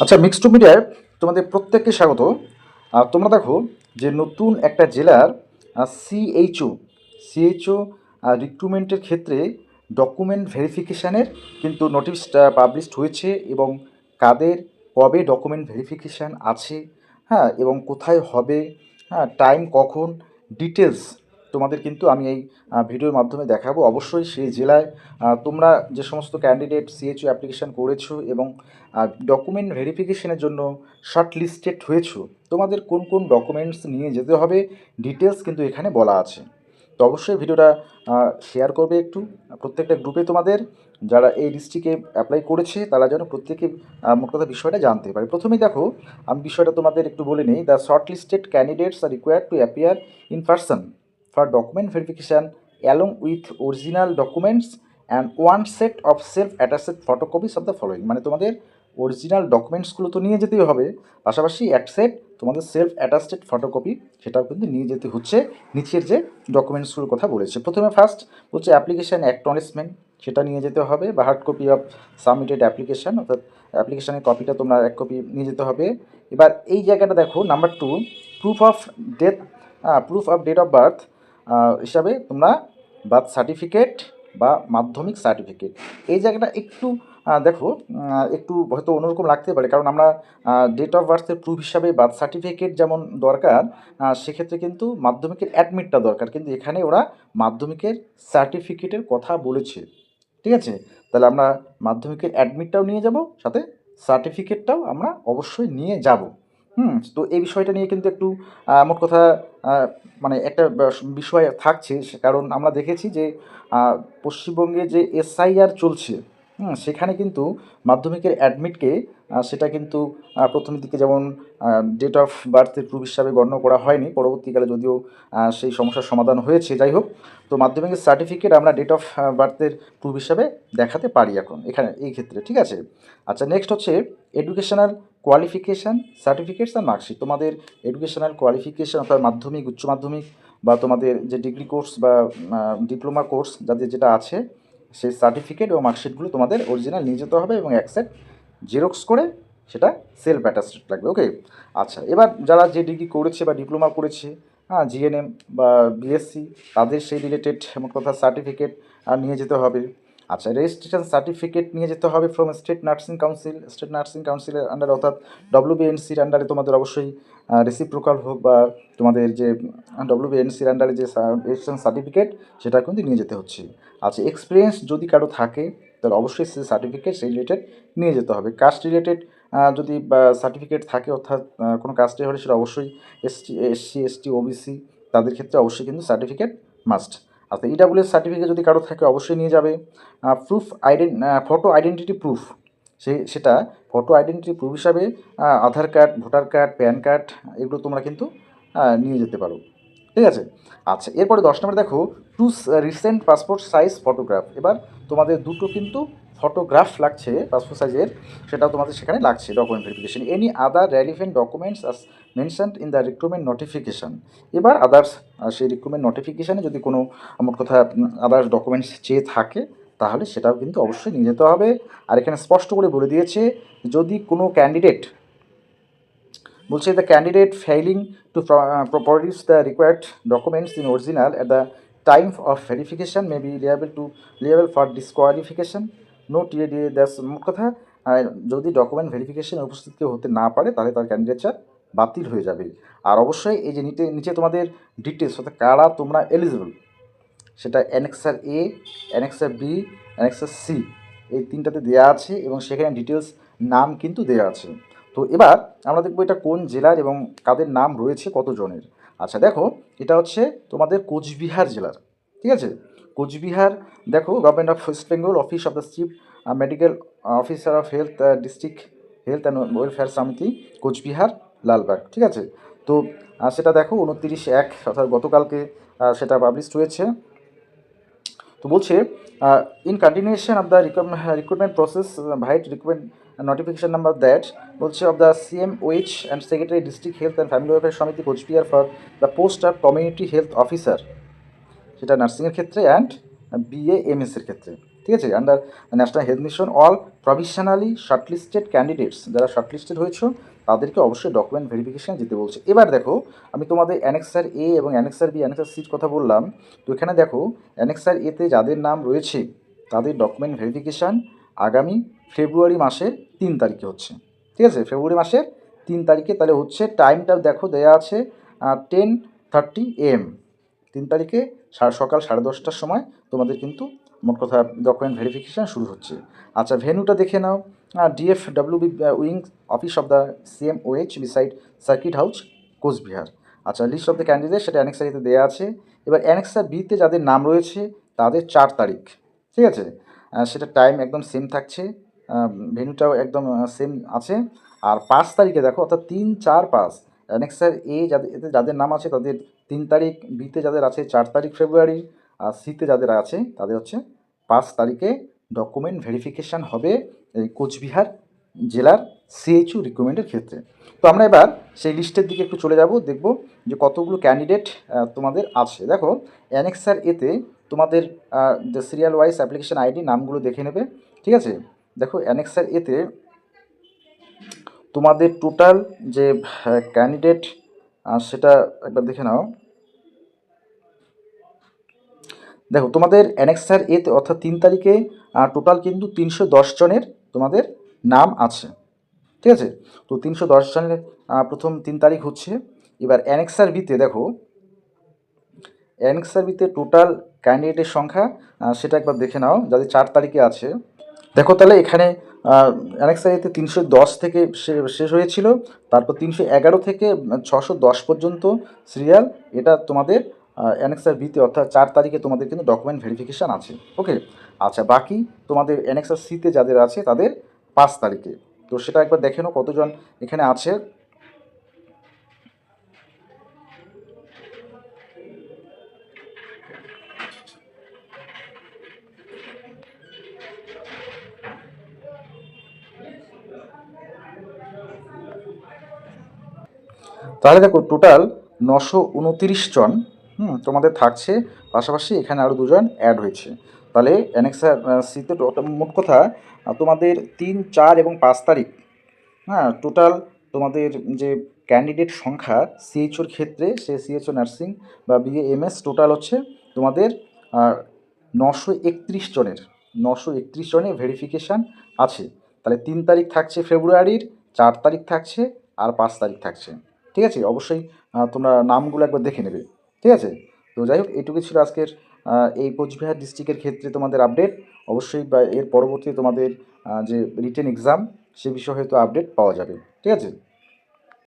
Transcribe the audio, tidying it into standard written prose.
আচ্ছা, মিক্সড মিডিয়ায় তোমাদের প্রত্যেককে স্বাগত। তোমরা দেখো যে নতুন একটা জেলার সিএইচও সিএইচও রিক্রুটমেন্টের ক্ষেত্রে ডকুমেন্ট ভেরিফিকেশানের কিন্তু নোটিশটা পাবলিশড হয়েছে, এবং কাদের কবে ডকুমেন্ট ভেরিফিকেশান আছে, হ্যাঁ, এবং কোথায় হবে, হ্যাঁ, টাইম কখন, ডিটেলস তোমাদের কিন্তু আমি এই ভিডিওর মাধ্যমে দেখাবো। অবশ্যই সেই জেলায় তোমরা যে সমস্ত ক্যান্ডিডেট সিএইচও অ্যাপ্লিকেশান করেছো এবং ডকুমেন্ট ভেরিফিকেশনের জন্য শর্ট লিস্টেড হয়েছো, তোমাদের কোন কোন ডকুমেন্টস নিয়ে যেতে হবে ডিটেলস কিন্তু এখানে বলা আছে। তো অবশ্যই ভিডিওটা শেয়ার করবে একটু প্রত্যেকটা গ্রুপে তোমাদের, যারা এই লিস্টটিকে অ্যাপ্লাই করেছে তারা যেন প্রত্যেকে মোট কথা বিষয়টা জানতে পারে। প্রথমেই দেখো, আমি বিষয়টা তোমাদের একটু বলে নিই। The short listed candidates are required to appear in person for document verification along with original documents and one set of self attached photocopies of the following. মানে তোমাদের অরিজিনাল ডকুমেন্টসগুলো তো নিয়ে যেতেই হবে, পাশাপাশি এক সেট তোমাদের সেলফ অ্যাটাস্টেড ফটোকপি সেটাও কিন্তু নিয়ে যেতে হচ্ছে। নিচের যে ডকুমেন্টসগুলোর কথা বলেছে, প্রথমে ফার্স্ট হচ্ছে অ্যাপ্লিকেশান অ্যাকনলেজমেন্ট, সেটা নিয়ে যেতে হবে, বা hard copy of submitted application, অর্থাৎ অ্যাপ্লিকেশানের কপিটা তোমরা এক কপি নিয়ে যেতে হবে। এবার এই জায়গাটা দেখো, number 2, proof of death, proof of date of birth হিসাবে তোমরা বার্থ সার্টিফিকেট বা মাধ্যমিক সার্টিফিকেট। এই জায়গাটা একটু দেখো, একটু হয়তো অন্যরকম লাগতে পারে, কারণ আমরা ডেট অফ বার্থের প্রুফ হিসাবে বার্থ সার্টিফিকেট যেমন দরকার, সেক্ষেত্রে কিন্তু মাধ্যমিকের অ্যাডমিটটা দরকার, কিন্তু এখানে ওরা মাধ্যমিকের সার্টিফিকেটের কথা বলেছে। ঠিক আছে, তাহলে আমরা মাধ্যমিকের অ্যাডমিটটাও নিয়ে যাব, সাথে সার্টিফিকেটটাও আমরা অবশ্যই নিয়ে যাব। তো এই বিষয়টা নিয়ে কিন্তু একটু মোট কথা আহ, মানে একটা বিষয় থাকছে, কারণ আমরা দেখেছি যে পশ্চিমবঙ্গে যে এসআইআর চলছে, সেখানে কিন্তু মাধ্যমিকের অ্যাডমিটকে সেটা কিন্তু প্রথমের দিকে যেমন ডেট অফ বার্থের প্রুফ হিসাবে গণ্য করা হয়নি, পরবর্তীকালে যদিও সেই সমস্যার সমাধান হয়েছে। যাই হোক, তো মাধ্যমিকের সার্টিফিকেট আমরা ডেট অফ বার্থের প্রুফ হিসাবে দেখাতে পারি এখন এখানে এই ক্ষেত্রে। ঠিক আছে, আচ্ছা, নেক্সট হচ্ছে educational qualification certificates and marksheet. তোমাদের এডুকেশনাল কোয়ালিফিকেশান অর্থাৎ মাধ্যমিক, উচ্চ মাধ্যমিক বা তোমাদের যে ডিগ্রি কোর্স বা ডিপ্লোমা কোর্স যাদের যেটা আছে, সেই সার্টিফিকেট এবং মার্কশিটগুলো তোমাদের অরিজিনাল নিয়ে যেতে হবে, এবং এক সেট জেরক্স করে সেটা সেলফ অ্যাটাস্টেড লাগবে। ওকে, আচ্ছা, এবার যারা যে ডিগ্রি করেছে বা ডিপ্লোমা করেছে, হ্যাঁ, জিএনএম বা বিএসসি, তাদের সেই রিলেটেড মোট কথা সার্টিফিকেট নিয়ে যেতে হবে। আচ্ছা, রেজিস্ট্রেশন সার্টিফিকেট নিয়ে যেতে হবে ফ্রম স্টেট নার্সিং কাউন্সিলের আন্ডার, অর্থাৎ ডব্লিউবিএনসির আন্ডারে তোমাদের অবশ্যই রেসিপ্রোকাল হোক বা তোমাদের যে ডব্লিউবিএনসির আন্ডারে যে রেজিস্ট্রেশন সার্টিফিকেট, সেটা কিন্তু নিয়ে যেতে হচ্ছে। আচ্ছা, এক্সপিরিয়েন্স যদি কারো থাকে তাহলে অবশ্যই সেই সার্টিফিকেট সেই রিলেটেড নিয়ে যেতে হবে। কাস্ট রিলেটেড যদি সার্টিফিকেট থাকে, অর্থাৎ কোনো কাস্টে হলে সেটা অবশ্যই এসসি এসটি ওবিসি, তাদের ক্ষেত্রে অবশ্যই কিন্তু সার্টিফিকেট মাস্ট। আচ্ছা, ইডাব্লিউএস সার্টিফিকেট যদি কারো থাকে অবশ্যই নিয়ে যাবে। প্রুফ ফটো আইডেন্টিটি প্রুফ, সেটা ফটো আইডেন্টিটি প্রুফ হিসাবে Aadhaar card, voter card, PAN card, এগুলো তোমরা কিন্তু নিয়ে যেতে পারো। ঠিক আছে, আচ্ছা, এরপরে 10 নম্বরে দেখো, two recent passport size photograph. এবার তোমাদের দুটো কিন্তু ফটোগ্রাফ লাগছে পাসপোর্ট সাইজের, সেটাও তোমাদের সেখানে লাগছে document verification. Any other relevant documents us mentioned in the recruitment notification. এবার আদার্স সেই রিক্রুটমেন্ট নোটিফিকেশানে যদি কোনো মোট কথা আদার্স ডকুমেন্টস চেয়ে থাকে, তাহলে সেটাও কিন্তু অবশ্যই নিয়ে যেতে হবে। আর এখানে স্পষ্ট করে বলে দিয়েছে, যদি কোনো ক্যান্ডিডেট বলছে, the candidate failing to produce the required documents in original at the time of verification may be liable for disqualification, no TA DA. That's মোট কথা, যদি ডকুমেন্ট ভেরিফিকেশানে উপস্থিত কেউ হতে না পারে, তাহলে তার ক্যান্ডিডেটচার বাতিল হয়ে যাবে। আর অবশ্যই এই যে নিচে তোমাদের ডিটেলস, অর্থাৎ কারা তোমরা এলিজিবল, সেটা annexure A, annexure B, annexure C, এই তিনটাতে দেওয়া আছে, এবং সেখানে ডিটেলস নাম কিন্তু দেওয়া আছে। তো এবার আমরা দেখবো এটা কোন জেলার এবং কাদের নাম রয়েছে কতজনের। আচ্ছা, দেখো, এটা হচ্ছে তোমাদের কোচবিহার জেলার। ঠিক আছে, কোচবিহার, দেখো, government of West Bengal, office of the chief medical officer of health, district health and welfare সমিতি, কোচবিহার, লালবাগ। ঠিক আছে, তো সেটা দেখো 29/1 অর্থাৎ গতকালকে সেটা পাবলিশড হয়েছে। তো বলছে, in continuation of the recruitment process, vide recruitment notification number that, বলছে, of the CM OH and secretary district health and family welfare সমিতি Cooch Behar for the post of community health officer, সেটা নার্সিংয়ের ক্ষেত্রে অ্যান্ড বিএএমএসের ক্ষেত্রে। ঠিক আছে, under national health mission all provisionally shortlisted candidates, যারা শর্টলিস্টেড হয়েছে তাদেরকে অবশ্যই ডকুমেন্ট ভেরিফিকেশান যেতে বলছে। এবার দেখো, আমি তোমাদের অ্যানেক্সার এ এবং অ্যানেক্সার বি, অ্যানেক্সার সির কথা বললাম। তো এখানে দেখো, অ্যানেক্সার এতে যাদের নাম রয়েছে তাদের ডকুমেন্ট ভেরিফিকেশান আগামী ফেব্রুয়ারি মাসের 3 তারিখে হচ্ছে। ঠিক আছে, ফেব্রুয়ারি মাসের 3 তারিখে তাহলে হচ্ছে। টাইমটা দেখো দেয়া আছে 10:30 AM। 3 তারিখে সকাল 10:30টার সময় তোমাদের কিন্তু মোট কথা ডকুমেন্ট ভেরিফিকেশান শুরু হচ্ছে। আচ্ছা, ভেন্যুটা দেখে নাও, DFWB wing office of the CMOH beside circuit house, Coochbehar. আচ্ছা, লিস্ট অফ দ্য ক্যান্ডিডেট সেটা অ্যানেক্সার এতে দেওয়া আছে। এবার অ্যানেক্সার বিতে যাদের নাম রয়েছে তাদের 4 তারিখ, ঠিক আছে, সেটা টাইম একদম সেম থাকছে, ভেন্যুটাও একদম সেম আছে। আর 5 তারিখে দেখো, অর্থাৎ 3, 4, 5 অ্যানেক্সার এ যাদের এতে যাদের নাম আছে তাদের 3 তারিখ, বিতে যাদের আছে 4 তারিখ ফেব্রুয়ারি, আর সিতে যাদের আছে তাদের হচ্ছে 5 তারিখে ডকুমেন্ট ভেরিফিকেশান হবে এই কোচবিহার জেলার CHU রিক্রুটমেন্টের ক্ষেত্রে। তো আমরা এবার সেই লিস্টের দিকে একটু চলে যাব, দেখব যে কতগুলো ক্যান্ডিডেট তোমাদের আছে। দেখো, অ্যানেক্সার এতে তোমাদের যে সিরিয়াল ওয়াইজ অ্যাপ্লিকেশন আইডি নামগুলো দেখে নেবে, ঠিক আছে। দেখো, অ্যানেক্সার এতে তোমাদের টোটাল যে ক্যান্ডিডেট সেটা একবার দেখে নাও। দেখো, তোমাদের অ্যানেক্সার এতে অর্থাৎ 3 তারিখে টোটাল কিন্তু 310 জনের তোমাদের নাম আছে, ঠিক আছে। তো 310 জনের প্রথম 3 তারিখ হচ্ছে। এবার অ্যানেক্সার বিতে দেখো, অ্যানেক্সার বিতে টোটাল ক্যান্ডিডেটের সংখ্যা সেটা একবার দেখে নাও, যাদের 4 তারিখে আছে। দেখো, তাহলে এখানে অ্যানেক্সার এতে 310 থেকে শেষ হয়েছিল, তারপর 311 থেকে 610 পর্যন্ত সিরিয়াল। এটা তোমাদের অ্যানেক্সার বিতে অর্থাৎ 4 তারিখে তোমাদের কিন্তু ডকুমেন্ট ভেরিফিকেশান আছে, ওকে। আচ্ছা, বাকি তোমাদের অ্যানেক্সার সিতে যাদের আছে তাদের 5 তারিখে। তো সেটা একবার দেখে নাও কতজন এখানে আছে। তাহলে দেখো, টোটাল 929 জন তোমাদের থাকছে, পাশাপাশি এখানে আরও 2 জন অ্যাড হয়েছে। তাহলে অ্যানেক্সার সিতে মোট কথা তোমাদের 3, 4 এবং 5 তারিখ, হ্যাঁ, টোটাল তোমাদের যে ক্যান্ডিডেট সংখ্যা CHOর ক্ষেত্রে, সে CHO নার্সিং বা BAMS টোটাল হচ্ছে তোমাদের 931 জনের, 931 জনের ভেরিফিকেশান আছে। তাহলে 3 তারিখ থাকছে ফেব্রুয়ারির, 4 তারিখ থাকছে, আর 5 তারিখ থাকছে, ঠিক আছে। অবশ্যই তোমরা নামগুলো একবার দেখে নেবে, ঠিক আছে। তো যাই হোক, এইটুকু ছিল আজকের এই কোচবিহার ডিস্ট্রিক্টের ক্ষেত্রে তোমাদের আপডেট। অবশ্যই বা এর পরবর্তী তোমাদের যে রিটেন এক্সাম সে বিষয়ে হয়তো আপডেট পাওয়া যাবে, ঠিক আছে।